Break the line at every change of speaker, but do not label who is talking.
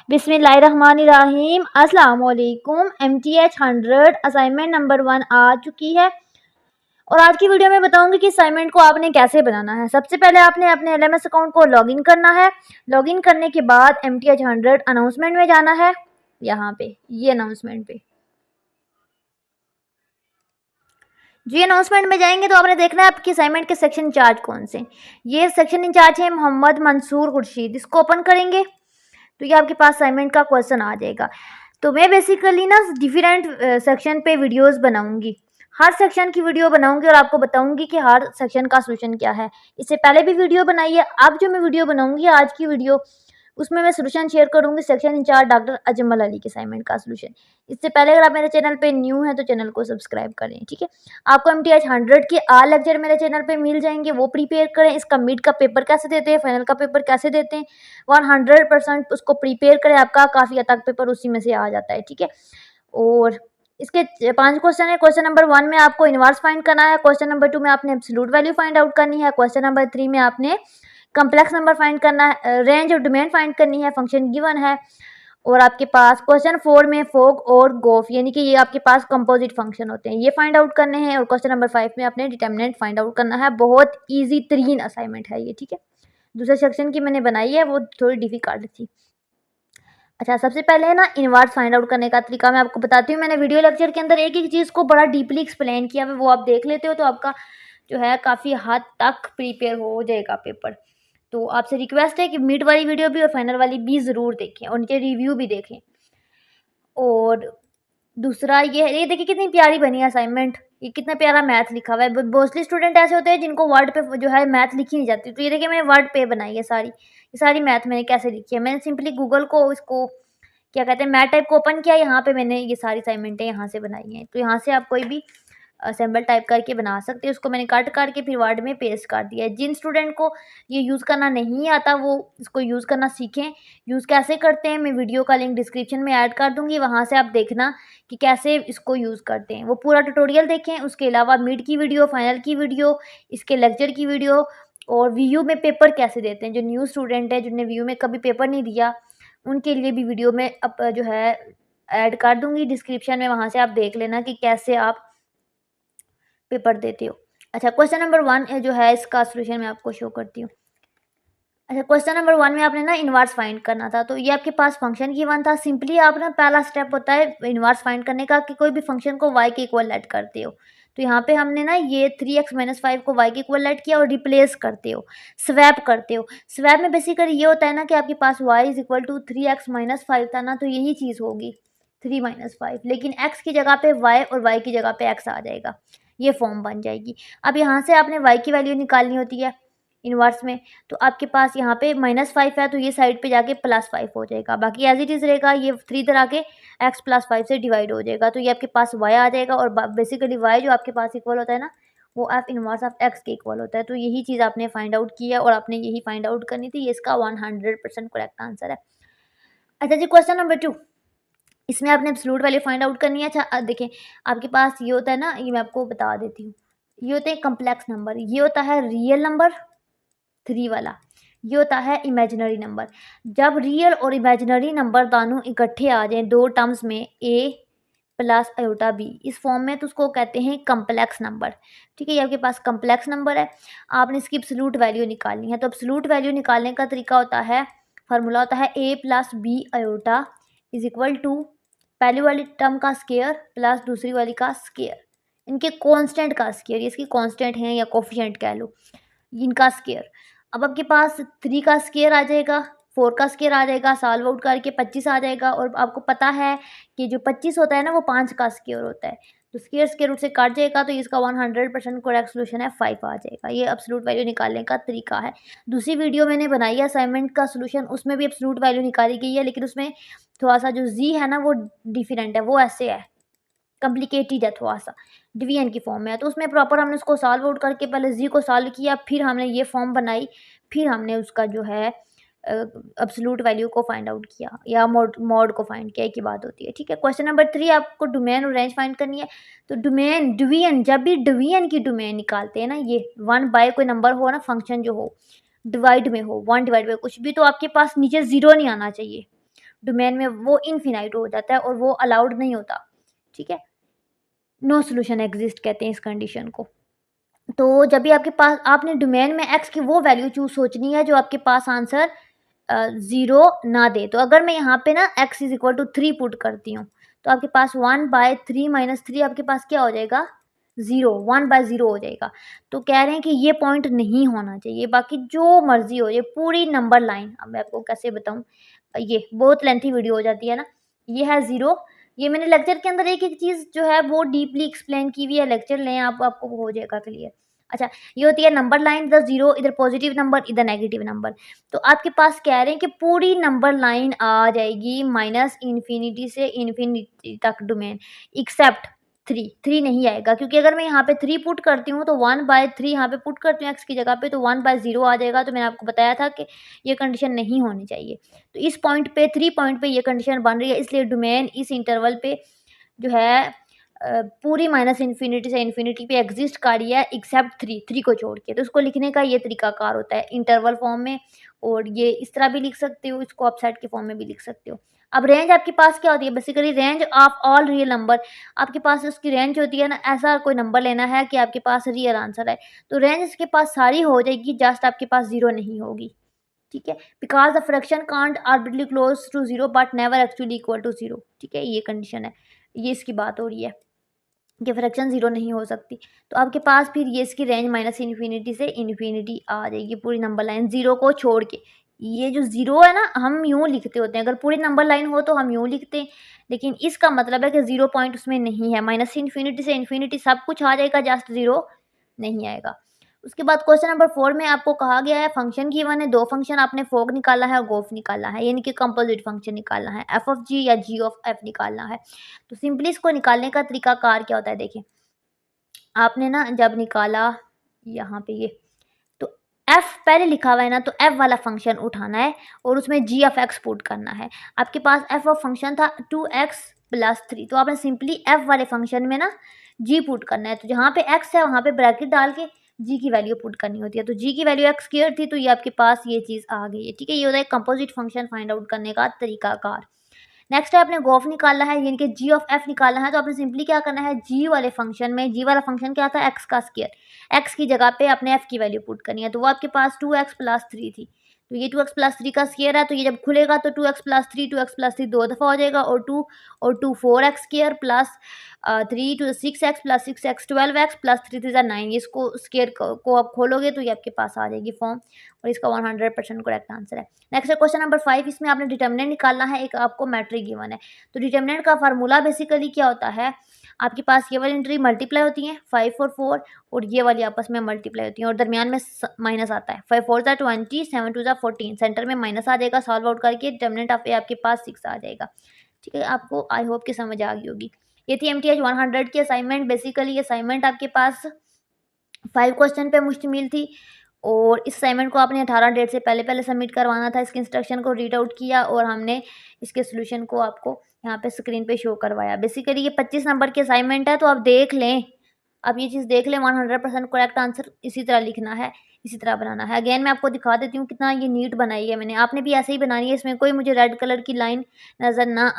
बिस्मिल्लाहिर्रहमानिर्रहीम। अस्सलाम वालेकुम। MTH 100 असाइनमेंट नंबर 1 आ चुकी है और आज की वीडियो में बताऊंगी कि असाइनमेंट को आपने कैसे बनाना है। सबसे पहले आपने अपने LMS अकाउंट को लॉगिन करना है। लॉगिन करने के बाद MTH 100 अनाउंसमेंट में जाना है। यहाँ पे ये अनाउंसमेंट पे जी अनाउंसमेंट में जाएंगे तो आपने देखना है आपकी असाइनमेंट के सेक्शन इंचार्ज कौन से। ये सेक्शन इंचार्ज है मोहम्मद मंसूर खुर्शीद। इसको ओपन करेंगे तो ये आपके पास असाइनमेंट का क्वेश्चन आ जाएगा। तो मैं बेसिकली ना डिफरेंट सेक्शन पे वीडियोस बनाऊंगी। हर सेक्शन की वीडियो बनाऊंगी और आपको बताऊंगी कि हर सेक्शन का सोल्यूशन क्या है। इससे पहले भी वीडियो बनाई है। अब जो मैं वीडियो बनाऊंगी आज की वीडियो उसमें मैं सोल्यूशन शेयर करूंगी section incharge doctor Ajmal Ali के असाइनमेंट का सोल्यूशन। इससे पहले अगर आप मेरे चैनल पे न्यू हैं तो चैनल को सब्सक्राइब करें, ठीक है। आपको MTH 100 के आल लेक्चर मेरे चैनल पे मिल जाएंगे, वो प्रिपेयर करें। इसका मिड का पेपर कैसे देते हैं, फाइनल का पेपर कैसे देते हैं, 100% उसको प्रिपेयर करें। आपका काफ़ी हद तक पेपर उसी में से आ जाता है, ठीक है। और इसके 5 क्वेश्चन है। क्वेश्चन नंबर 1 में आपको इनवर्स फाइंड करना है। क्वेश्चन नंबर 2 में आपने एब्सोल्यूट वैल्यू फाइंड आउट करनी है। क्वेश्चन नंबर 3 में आपने कम्प्लेक्स नंबर फाइंड करना है, रेंज और डोमेन फाइंड करनी है, फंक्शन गिवन है। और आपके पास क्वेश्चन 4 में फोग और गोफ यानी कि ये आपके पास कंपोजिट फंक्शन होते हैं, ये फाइंड आउट करने हैं। और क्वेश्चन नंबर 5 में आपने डिटर्मिनेंट फाइंड आउट करना है। बहुत ईजी तरीन असाइनमेंट है ये, ठीक है। दूसरे सेक्शन की मैंने बनाई है वो थोड़ी डिफिकल्ट थी। अच्छा, सबसे पहले है ना इनवर्स फाइंड आउट करने का तरीका मैं आपको बताती हूँ। मैंने वीडियो लेक्चर के अंदर एक एक चीज़ को बड़ा डीपली एक्सप्लेन किया है, वो आप देख लेते हो तो आपका जो है काफ़ी हद तक प्रिपेयर हो जाएगा पेपर। तो आपसे रिक्वेस्ट है कि मिड वाली वीडियो भी और फाइनल वाली भी ज़रूर देखें और उनके रिव्यू भी देखें। और दूसरा ये देखिए कितनी प्यारी बनी है असाइनमेंट, ये कितना प्यारा मैथ लिखा हुआ है। मोस्टली स्टूडेंट ऐसे होते हैं जिनको वर्ड पे जो है मैथ लिखी नहीं जाती। तो ये देखिए मैंने वर्ड पे बनाई है सारी, ये सारी मैथ मैंने कैसे लिखी है। मैंने सिंपली गूगल को इसको क्या कहते हैं मैथ टाइप को ओपन किया, यहाँ पे मैंने ये सारी असाइनमेंटें यहाँ से बनाई हैं। तो यहाँ से आप कोई भी सिंबल टाइप करके बना सकते हैं। उसको मैंने कट करके फिर वर्ड में पेस्ट कर दिया है। जिन स्टूडेंट को ये यूज़ करना नहीं आता वो इसको यूज़ करना सीखें। यूज़ कैसे करते हैं मैं वीडियो का लिंक डिस्क्रिप्शन में ऐड कर दूँगी, वहाँ से आप देखना कि कैसे इसको यूज़ करते हैं। वो पूरा ट्यूटोरियल देखें। उसके अलावा मिड की वीडियो, फाइनल की वीडियो, इसके लेक्चर की वीडियो और VU में पेपर कैसे देते हैं। जो न्यू स्टूडेंट है जिन्होंने VU में कभी पेपर नहीं दिया उनके लिए भी वीडियो में अब जो है ऐड कर दूँगी डिस्क्रिप्शन में, वहाँ से आप देख लेना कि कैसे आप पेपर देते हो। अच्छा, क्वेश्चन नंबर 1 जो है इसका सॉल्यूशन मैं आपको शो करती हूँ। अच्छा, क्वेश्चन नंबर 1 में आपने ना इनवर्स फाइंड करना था। तो ये आपके पास फंक्शन गिवन था। सिंपली आप ना पहला स्टेप होता है इनवर्स फाइंड करने का कि कोई भी फंक्शन को y के इक्वल लेट करते हो। तो यहाँ पे हमने ना ये 3x - 5 को y के इक्वल लेट किया और रिप्लेस करते हो, स्वैप करते हो। स्वैप में बेसिकली ये होता है ना कि आपके पास y = 3x - 5 था ना, तो यही चीज़ होगी 3 - 5, लेकिन x की जगह पे y और y की जगह पे x आ जाएगा, ये फॉर्म बन जाएगी। अब यहाँ से आपने y की वैल्यू निकालनी होती है इनवर्स में। तो आपके पास यहाँ पे -5 है तो ये साइड पे जाके +5 हो जाएगा, बाकी एज इट इज़ रहेगा। ये 3 तरह के x + 5 से डिवाइड हो जाएगा, तो ये आपके पास y आ जाएगा। और बेसिकली y जो आपके पास इक्वल होता है ना वो f इनवर्स ऑफ x के इक्वल होता है। तो यही चीज़ आपने फाइंड आउट की है और आपने यही फाइंड आउट करनी थी। ये इसका 100% करेक्ट आंसर है। अच्छा जी, क्वेश्चन नंबर 2, इसमें आपने एब्सोल्यूट वैल्यू फाइंड आउट करनी है। अच्छा देखिए आपके पास ये होता है ना, ये मैं आपको बता देती हूँ, ये होते हैं कम्प्लेक्स नंबर, ये होता है रियल नंबर 3 वाला, ये होता है इमेजिनरी नंबर। जब रियल और इमेजिनरी नंबर दोनों इकट्ठे आ जाएं दो टर्म्स में a प्लस आयोटा b इस फॉर्म में, तो उसको कहते हैं कम्प्लेक्स नंबर, ठीक है। ये आपके पास कम्प्लेक्स नंबर है। आपने इसकी एब्सोल्यूट वैल्यू निकालनी है। तो एब्सोल्यूट वैल्यू निकालने का तरीका होता है, फार्मूला होता है a + b आयोटा = पहली वाली टर्म का स्केयर प्लस दूसरी वाली का स्केयर, इनके कांस्टेंट का स्केयर, ये इसकी कांस्टेंट है या कोफिशिएंट कह लो, इनका स्केयर। अब आपके पास 3 का स्केयर आ जाएगा, 4 का स्केयर आ जाएगा, सॉल्व आउट करके 25 आ जाएगा। और आपको पता है कि जो 25 होता है ना वो 5 का स्केयर होता है, तो स्केयर स्केयर रूट से काट जाएगा, तो इसका 100% करेक्ट सोल्यूशन है 5 आ जाएगा। ये एब्सोल्यूट वैल्यू निकालने का तरीका है। दूसरी वीडियो मैंने बनाई है असाइनमेंट का सोल्यूशन, उसमें भी एब्सोल्यूट वैल्यू निकाली गई है, लेकिन उसमें थोड़ा सा जो जी है ना वो डिफरेंट है, वो ऐसे है, कॉम्प्लिकेटेड है थोड़ा सा, डिवीजन की फॉर्म में है। तो उसमें प्रॉपर हमने उसको सॉल्व आउट करके पहले जी को सॉल्व किया, फिर हमने ये फॉर्म बनाई, फिर हमने उसका जो है एब्सोल्यूट वैल्यू को फाइंड आउट किया या मॉड को फाइंड किया, एक ही बात होती है, ठीक है। क्वेश्चन नंबर 3 आपको डोमेन और रेंज फाइंड करनी है। तो डोमेन डिवीजन, जब भी डिवीजन की डोमेन निकालते हैं ना, ये 1 बाय कोई नंबर हो ना, फंक्शन जो हो डिवाइड में हो, 1 डिवाइड बाय कुछ भी, तो आपके पास नीचे 0 नहीं आना चाहिए। डोमेन में वो इनफिनाइट हो जाता है और वो अलाउड नहीं होता, ठीक है। नो सोल्यूशन एग्जिस्ट कहते हैं इस कंडीशन को। तो जब भी आपके पास आपने डोमेन में एक्स की वो वैल्यू चूज सोचनी है जो आपके पास आंसर 0 ना दे। तो अगर मैं यहाँ पे ना x is equal to 3 put करती हूँ तो आपके पास 1/3 माइनस 3 आपके पास क्या हो जाएगा 0, 1/0 हो जाएगा। तो कह रहे हैं कि ये पॉइंट नहीं होना चाहिए, बाकी जो मर्जी हो, ये पूरी नंबर लाइन, अब मैं आपको कैसे बताऊँ, ये बहुत लेंथी वीडियो हो जाती है ना। ये है 0, ये मैंने लेक्चर के अंदर एक एक चीज़ जो है वो डीपली एक्सप्लेन की हुई है, लेक्चर लें आप, आपको हो जाएगा क्लियर। अच्छा, ये होती है नंबर लाइन, इधर 0, इधर पॉजिटिव नंबर, इधर नेगेटिव नंबर। तो आपके पास कह रहे हैं कि पूरी नंबर लाइन आ जाएगी माइनस इन्फिनिटी से इन्फिनिटी तक डोमेन, एक्सेप्ट 3 नहीं आएगा, क्योंकि अगर मैं यहाँ पे 3 पुट करती हूँ तो 1/3 यहाँ पे पुट करती हूँ एक्स की जगह पे तो 1/0 आ जाएगा। तो मैंने आपको बताया था कि ये कंडीशन नहीं होनी चाहिए। तो इस पॉइंट पे 3 पॉइंट पे ये कंडीशन बन रही है, इसलिए डोमेन इस इंटरवल पे जो है पूरी माइनस इन्फिनिटी से इन्फिनिटी पे एग्जिस्ट कर रही है एक्सेप्ट 3 को छोड़ के। तो उसको लिखने का ये तरीकाकार होता है इंटरवल फॉर्म में, और ये इस तरह भी लिख सकते हो, इसको अपसाइड के फॉर्म में भी लिख सकते हो। अब रेंज आपके पास क्या होती है, basically range of all real number. आपके पास उसकी रेंज होती है ना, ऐसा कोई नंबर लेना है कि आपके पास रियल आंसर है, तो रेंज इसके पास सारी हो जाएगी, जस्ट आपके पास 0 नहीं होगी, ठीक है। Because the fraction can't arbitrarily close to 0 but never actually equal to 0, ठीक है, ये कंडीशन है, ये इसकी बात हो रही है कि फ्रैक्शन 0 नहीं हो सकती। तो आपके पास फिर ये इसकी रेंज माइनस इन्फिनिटी से इन्फिनिटी आ जाएगी पूरी नंबर लाइन 0 को छोड़ के। ये जो 0 है ना, हम यूँ लिखते होते हैं, अगर पूरी नंबर लाइन हो तो हम यूँ लिखते हैं, लेकिन इसका मतलब है कि 0 पॉइंट उसमें नहीं है, माइनस इन्फिनिटी से इन्फिनिटी सब कुछ आ जाएगा, जस्ट 0 नहीं आएगा। उसके बाद क्वेश्चन नंबर 4 में आपको कहा गया है फंक्शन गिवन है, 2 फंक्शन आपने फोग निकाला है और गोफ निकाला है, यानी कि कंपोजिट फंक्शन निकालना है, एफ ऑफ जी या जी ऑफ एफ निकालना है। तो सिंपली इसको निकालने का तरीकाकार क्या होता है, देखिए आपने ना जब निकाला यहाँ पे ये, तो एफ पहले लिखा हुआ है ना, तो एफ वाला फंक्शन उठाना है और उसमें जी ऑफ एक्स पुट करना है। आपके पास एफ ऑफ फंक्शन था 2x + 3, तो आपने सिंपली एफ वाले फंक्शन में ना जी पुट करना है, तो जहाँ पे एक्स है वहाँ पे ब्रैकेट डाल के जी की वैल्यू पुट करनी होती है। तो जी की वैल्यू एक्स स्क्वायर थी, तो ये आपके पास ये चीज़ आ गई है, ठीक है। ये होता है कंपोजिट फंक्शन फाइंड आउट करने का तरीकाकार। नेक्स्ट है आपने गोफ निकालना है, यानी कि जी ऑफ एफ निकालना है, तो आपने सिंपली क्या करना है, जी वाले फंक्शन में, जी वाला फंक्शन क्या था, एक्स का स्क्वायर, एक्स की जगह पे अपने एफ की वैल्यू पुट करनी है, तो वो आपके पास 2x + 3 थी, तो ये 2x + 3 का स्क्वायर है, तो ये जब खुलेगा तो 2x + 3 2 दफ़ा हो जाएगा, और 2 4x² plus 3 2 6x + 6x 12x + 3 3 9, इसको स्क्वायर को आप खोलोगे तो ये आपके पास आ जाएगी फॉर्म, और इसका 100% करेक्ट आंसर है। नेक्स्ट है क्वेश्चन नंबर 5, इसमें आपने डिटर्मिनेंट निकालना है, एक आपको मैट्रिक गिवन है। तो डिटर्मिनेंट का फार्मूला बेसिकली क्या होता है, आपके पास ये वाली एंट्री मल्टीप्लाई होती है 5 और 4, और ये वाली आपस में मल्टीप्लाई होती है, और दरमियान में माइनस आता है, 5 4 20 7 2 14, सेंटर में माइनस आ जाएगा, सॉल्व आउट करके डिटर्मिनेंट ऑफ ए आपके पास 6 आ जाएगा, ठीक है। आपको आई होप कि समझ आ गई होगी। ये थी MTH 100 की असाइनमेंट। बेसिकली ये असाइनमेंट आपके पास 5 क्वेश्चन पे मुश्तमिल थी, और इस असाइनमेंट को आपने 18 डेट से पहले पहले सबमिट करवाना था। इसके इंस्ट्रक्शन को रीड आउट किया और हमने इसके सोल्यूशन को आपको यहाँ पे स्क्रीन पे शो करवाया। बेसिकली ये 25 नंबर की असाइनमेंट है, तो आप देख लें, आप ये चीज़ देख लें, 100% करेक्ट आंसर इसी तरह लिखना है, इसी तरह बनाना है। अगेन मैं आपको दिखा देती हूँ कितना ये नीट बनाई है मैंने, आपने भी ऐसे ही बनानी है, इसमें कोई मुझे रेड कलर की लाइन नज़र ना